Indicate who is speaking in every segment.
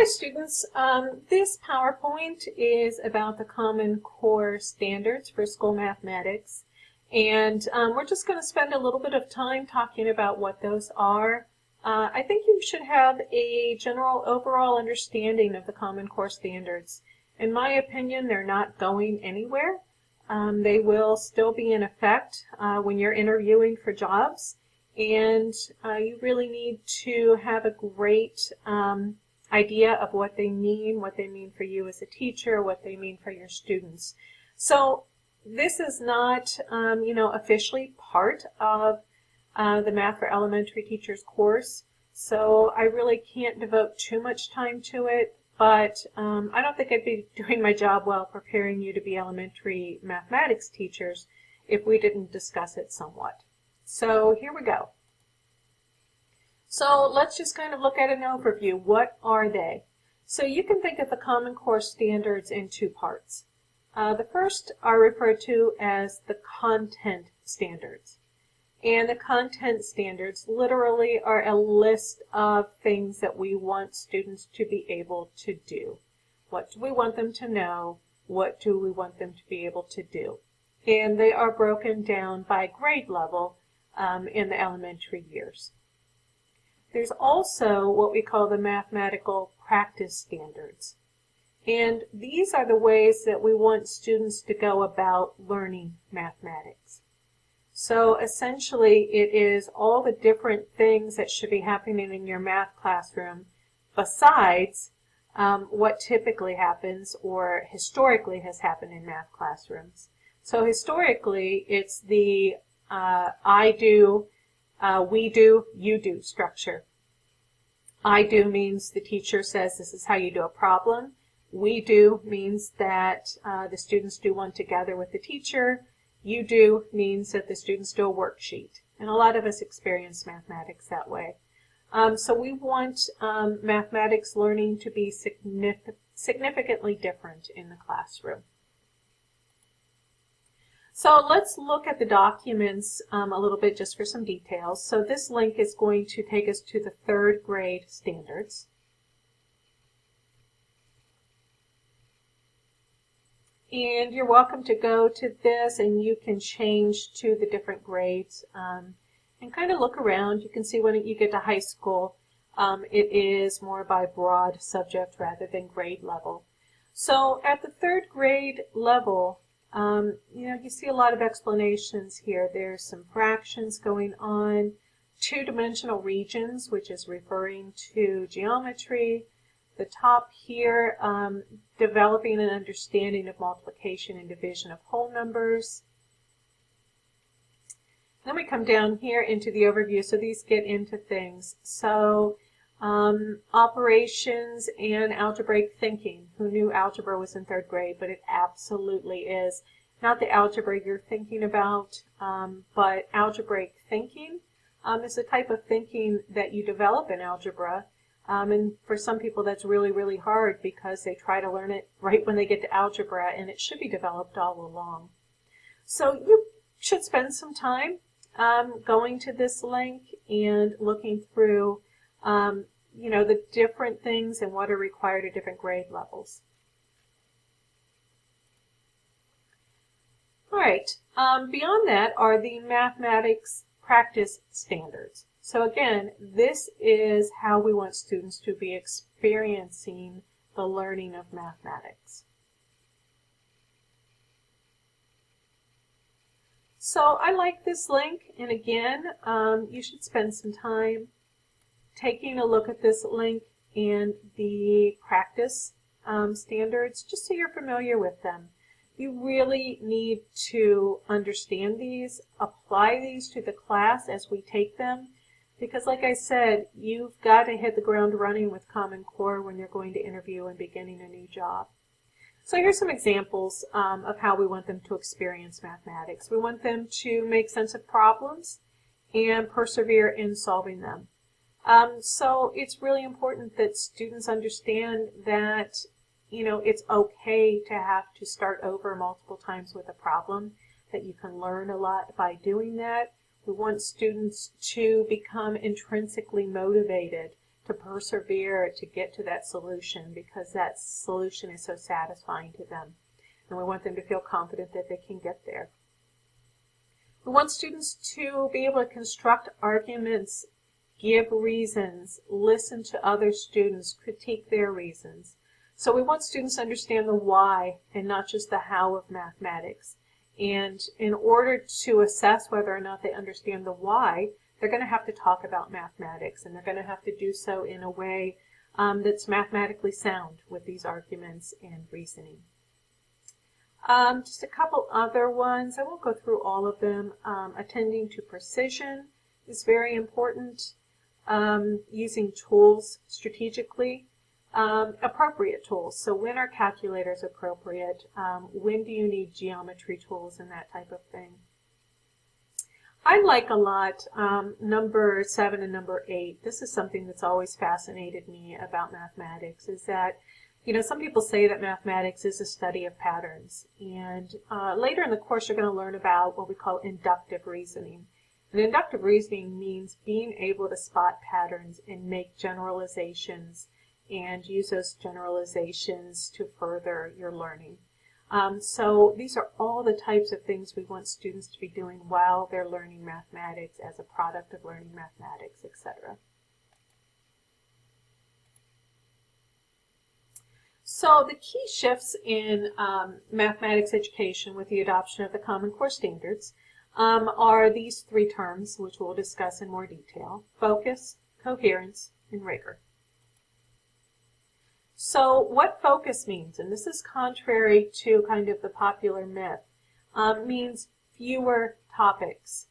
Speaker 1: Hi students, this PowerPoint is about the Common Core standards for school mathematics, and we're just going to spend a little bit of time talking about what those are. I think you should have a general overall understanding of the Common Core standards. In my opinion, they're not going anywhere. They will still be in effect when you're interviewing for jobs, and you really need to have a great idea of what they mean for you as a teacher, what they mean for your students. So this is not, officially part of the Math for Elementary Teachers course, so I really can't devote too much time to it, but I don't think I'd be doing my job well preparing you to be elementary mathematics teachers if we didn't discuss it somewhat. So here we go. So let's just kind of look at an overview. What are they? So you can think of the Common Core standards in two parts. The first are referred to as the content standards. And the content standards literally are a list of things that we want students to be able to do. What do we want them to know? What do we want them to be able to do? And they are broken down by grade level in the elementary years. There's also what we call the mathematical practice standards. And these are the ways that we want students to go about learning mathematics. So essentially it is all the different things that should be happening in your math classroom besides what typically happens or historically has happened in math classrooms. So historically it's the I do, we do, you do structure. I do means the teacher says this is how you do a problem. We do means that the students do one together with the teacher. You do means that the students do a worksheet. And a lot of us experience mathematics that way. So we want mathematics learning to be significantly different in the classroom. So let's look at the documents a little bit just for some details. So this link is going to take us to the third grade standards. And you're welcome to go to this and you can change to the different grades and kind of look around. You can see when you get to high school, it is more by broad subject rather than grade level. So at the third grade level, you see a lot of explanations here. There's some fractions going on, two-dimensional regions, which is referring to geometry. The top here, developing an understanding of multiplication and division of whole numbers. Then we come down here into the overview, so these get into things. So operations and algebraic thinking. Who knew algebra was in third grade? But it absolutely is. Not the algebra you're thinking about, but algebraic thinking is a type of thinking that you develop in algebra. And for some people that's really, really hard because they try to learn it right when they get to algebra, and it should be developed all along. So you should spend some time going to this link and looking through the different things and what are required at different grade levels. All right, beyond that are the mathematics practice standards. So again, this is how we want students to be experiencing the learning of mathematics. So I like this link, and again, you should spend some time taking a look at this link and the practice standards, just so you're familiar with them. You really need to understand these, apply these to the class as we take them, because like I said, you've got to hit the ground running with Common Core when you're going to interview and beginning a new job. So here's some examples of how we want them to experience mathematics. We want them to make sense of problems and persevere in solving them. So it's really important that students understand that it's okay to have to start over multiple times with a problem, that you can learn a lot by doing that. We want students to become intrinsically motivated to persevere to get to that solution, because that solution is so satisfying to them. And we want them to feel confident that they can get there. We want students to be able to construct arguments, give reasons, listen to other students, critique their reasons. So we want students to understand the why and not just the how of mathematics. And in order to assess whether or not they understand the why, they're going to have to talk about mathematics, and they're going to have to do so in a way that's mathematically sound with these arguments and reasoning. Just a couple other ones. I won't go through all of them. Attending to precision is very important. Using tools strategically. Appropriate tools. So when are calculators appropriate? When do you need geometry tools and that type of thing? I like a lot number 7 and number 8. This is something that's always fascinated me about mathematics, is that, some people say that mathematics is a study of patterns. And later in the course, you're going to learn about what we call inductive reasoning. And inductive reasoning means being able to spot patterns and make generalizations and use those generalizations to further your learning. So these are all the types of things we want students to be doing while they're learning mathematics, as a product of learning mathematics, etc. So the key shifts in mathematics education with the adoption of the Common Core standards are these three terms, which we'll discuss in more detail: focus, coherence, and rigor. So what focus means, and this is contrary to kind of the popular myth, means fewer topics.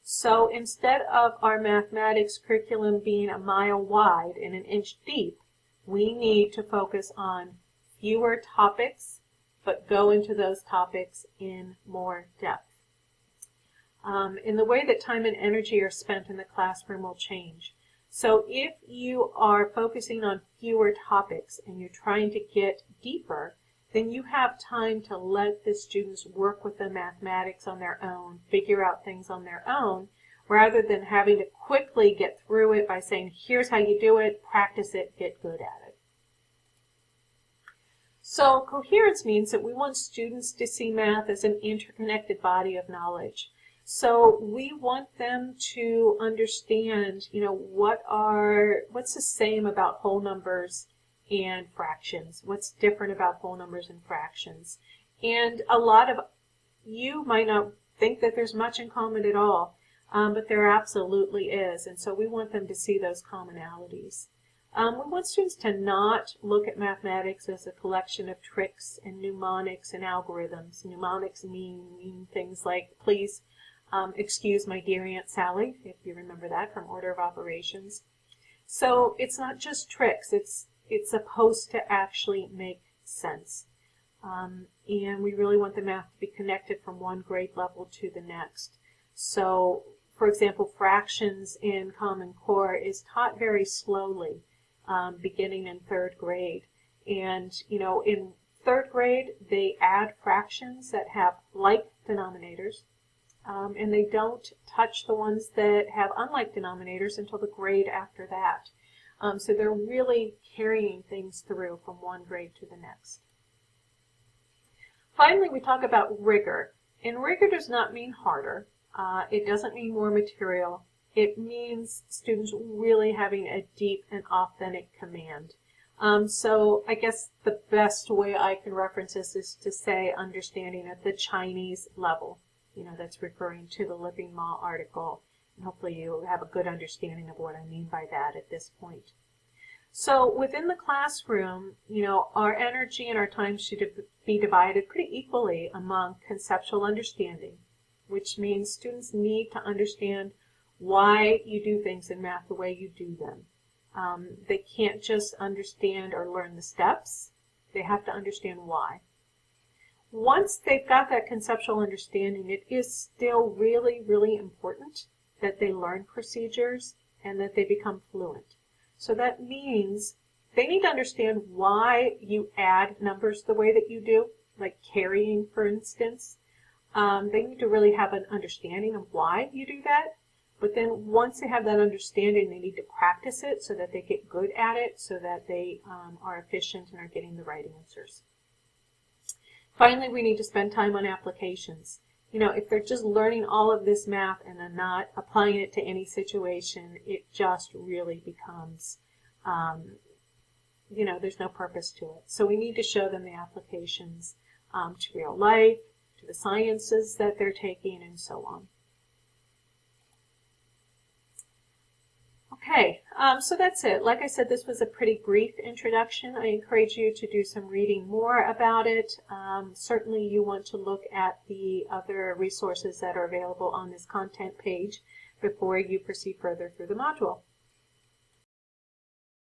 Speaker 1: So instead of our mathematics curriculum being a mile wide and an inch deep, we need to focus on fewer topics, but go into those topics in more depth. And the way that time and energy are spent in the classroom will change. So if you are focusing on fewer topics and you're trying to get deeper, then you have time to let the students work with the mathematics on their own, figure out things on their own, rather than having to quickly get through it by saying, here's how you do it, practice it, get good at it. So coherence means that we want students to see math as an interconnected body of knowledge. So we want them to understand, what's the same about whole numbers and fractions? What's different about whole numbers and fractions? And a lot of you might not think that there's much in common at all, but there absolutely is. And so we want them to see those commonalities. We want students to not look at mathematics as a collection of tricks and mnemonics and algorithms. Mnemonics mean things like, please excuse my dear Aunt Sally, if you remember that from Order of Operations. So it's not just tricks, it's supposed to actually make sense. And we really want the math to be connected from one grade level to the next. So, for example, fractions in Common Core is taught very slowly, beginning in 3rd grade. And, in 3rd grade, they add fractions that have like denominators. And they don't touch the ones that have unlike denominators until the grade after that. So they're really carrying things through from one grade to the next. Finally, we talk about rigor. And rigor does not mean harder. It doesn't mean more material. It means students really having a deep and authentic command. So I guess the best way I can reference this is to say understanding at the Chinese level. That's referring to the Living Ma article. And hopefully you have a good understanding of what I mean by that at this point. So within the classroom, our energy and our time should be divided pretty equally among conceptual understanding, which means students need to understand why you do things in math the way you do them. They can't just understand or learn the steps. They have to understand why. Once they've got that conceptual understanding, it is still really, really important that they learn procedures and that they become fluent. So that means they need to understand why you add numbers the way that you do, like carrying, for instance. They need to really have an understanding of why you do that. But then once they have that understanding, they need to practice it so that they get good at it, so that they are efficient and are getting the right answers. Finally, we need to spend time on applications. You know, if they're just learning all of this math and then not applying it to any situation, it just really becomes, you know, there's no purpose to it. So we need to show them the applications to real life, to the sciences that they're taking, and so on. Okay, so that's it. Like I said, this was a pretty brief introduction. I encourage you to do some reading more about it. Certainly you want to look at the other resources that are available on this content page before you proceed further through the module.